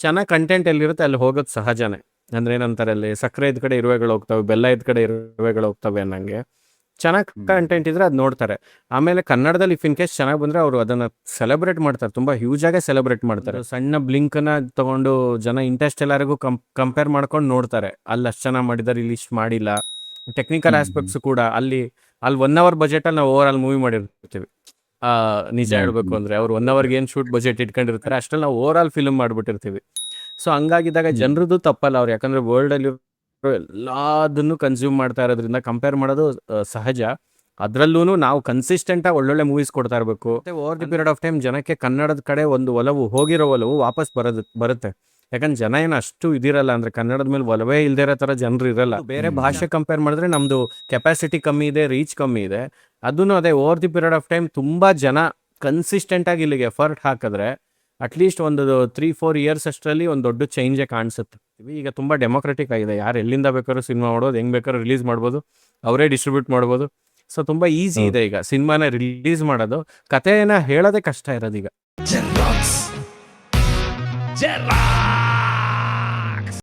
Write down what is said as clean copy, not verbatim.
ಚೆನ್ನಾಗಿ ಕಂಟೆಂಟ್ ಎಲ್ಲಿರುತ್ತೆ ಅಲ್ಲಿ ಹೋಗೋದು ಸಹಜನೇ. ಅಂದ್ರೆ ಏನಂತಾರೆ, ಅಲ್ಲಿ ಸಕ್ಕರೆ ಇದ್ ಕಡೆ ಇರುವೆಗಳು ಹೋಗ್ತವೆ, ಬೆಲ್ಲ ಇದ್ ಕಡೆ ಇರುವೆಗಳು ಹೋಗ್ತವೆ ಅನ್ನಂಗೆ. ಚೆನ್ನಾಗಿ ಕಂಟೆಂಟ್ ಇದ್ರೆ ಅದು ನೋಡ್ತಾರೆ. ಆಮೇಲೆ ಕನ್ನಡದಲ್ಲಿ ಇಫ್ ಇನ್ ಕೇಸ್ ಚೆನ್ನಾಗಿ ಬಂದ್ರೆ ಅವರು ಅದನ್ನ ಸೆಲೆಬ್ರೇಟ್ ಮಾಡ್ತಾರೆ, ತುಂಬಾ ಹ್ಯೂಜ್ ಆಗೇ ಸೆಲೆಬ್ರೇಟ್ ಮಾಡ್ತಾರೆ. ಸಣ್ಣ ಬ್ಲಿಂಕ್ ನ ತಗೊಂಡು ಜನ ಇಂಟರ್ಸ್ಟೆಲ್ಲರಿಗೂ ಕಂಪೇರ್ ಮಾಡ್ಕೊಂಡು ನೋಡ್ತಾರೆ, ಅಲ್ಲಿ ಅಷ್ಟು ಚೆನ್ನಾಗಿ ಮಾಡಿದಾರೆ, ಇಲ್ಲಿ ಇಷ್ಟು ಮಾಡಿಲ್ಲ. ಟೆಕ್ನಿಕಲ್ ಆಸ್ಪೆಕ್ಟ್ಸ್ ಕೂಡ ಅಲ್ಲಿ 1 ಅವರ್ ಬಜೆಟ್ ಅಲ್ಲಿ ನಾವು ಓವರ್ ಆಲ್ ಮೂವಿ ಮಾಡಿರ್ತೀವಿ. ನಿಜ ಹೇಳ್ಬೇಕು ಅಂದ್ರೆ ಅವ್ರು 1 ಅವರ್ಗೆ ಏನ್ ಶೂಟ್ ಬಜೆಟ್ ಇಟ್ಕೊಂಡಿರ್ತಾರೆ ಅಷ್ಟ್ರಲ್ಲಿ ನಾವು ಓವರ್ ಆಲ್ ಫಿಲ್ಮ್ ಮಾಡ್ಬಿಟ್ಟಿರ್ತೀವಿ. ಸೊ ಹಂಗಾಗಿದ್ದಾಗ ಜನರದ್ದು ತಪ್ಪಲ್ಲ, ಅವ್ರು ಯಾಕಂದ್ರೆ ವರ್ಲ್ಡ್ ಅಲ್ಲಿ ಎಲ್ಲದನ್ನು ಕನ್ಸ್ಯೂಮ್ ಮಾಡ್ತಾ ಇರೋದ್ರಿಂದ ಕಂಪೇರ್ ಮಾಡೋದು ಸಹಜ. ಅದ್ರಲ್ಲೂ ನಾವು ಕನ್ಸಿಸ್ಟೆಂಟ್ ಆಗಿ ಒಳ್ಳೊಳ್ಳೆ ಮೂವೀಸ್ ಕೊಡ್ತಾ ಇರಬೇಕು. Over the period of time ಜನಕ್ಕೆ ಕನ್ನಡದ ಕಡೆ ಒಂದು ಒಲವು, ಹೋಗಿರೋ ಒಲವು ವಾಪಸ್ ಬರುತ್ತೆ. ಯಾಕಂದ್ರೆ ಜನ ಏನು ಅಷ್ಟು ಇದಿರಲ್ಲ, ಅಂದ್ರೆ ಕನ್ನಡದ ಮೇಲೆ ಒಲವೇ ಇಲ್ದೇ ಇರೋ ತರ ಜನರು ಇರಲ್ಲ. ಬೇರೆ ಭಾಷೆ ಕಂಪೇರ್ ಮಾಡಿದ್ರೆ ನಮ್ದು ಕೆಪಾಸಿಟಿ ಕಮ್ಮಿ ಇದೆ, ರೀಚ್ ಕಮ್ಮಿ ಇದೆ. ಅದನ್ನು ಅದೇ over the period of time ತುಂಬಾ ಜನ ಕನ್ಸಿಸ್ಟೆಂಟ್ ಆಗಿ ಇಲ್ಲಿಗೆ ಎಫರ್ಟ್ ಹಾಕಿದ್ರೆ ಅಟ್ಲೀಸ್ಟ್ ಒಂದು 3-4 ಇಯರ್ಸ್ ಅಷ್ಟರಲ್ಲಿ ಒಂದು ದೊಡ್ಡ ಚೇಂಜೇ ಕಾಣಿಸುತ್ತೆ. ಈಗ ತುಂಬಾ ಡೆಮೋಕ್ರೆಟಿಕ್ ಆಗಿದೆ, ಯಾರು ಎಲ್ಲಿಂದ ಬೇಕಾದ್ರೂ ಸಿನಿಮಾ ಮಾಡೋದು, ಹೆಂಗ್ ಬೇಕಾದ್ರೂ ರಿಲೀಸ್ ಮಾಡ್ಬೋದು, ಅವರೇ ಡಿಸ್ಟ್ರಿಬ್ಯೂಟ್ ಮಾಡ್ಬೋದು. ಸೊ ತುಂಬಾ ಈಸಿ ಇದೆ ಈಗ ಸಿನಿಮಾನ ರಿಲೀಸ್ ಮಾಡೋದು, ಕಥೆನ ಹೇಳೋದೇ ಕಷ್ಟ ಇರೋದು ಈಗ.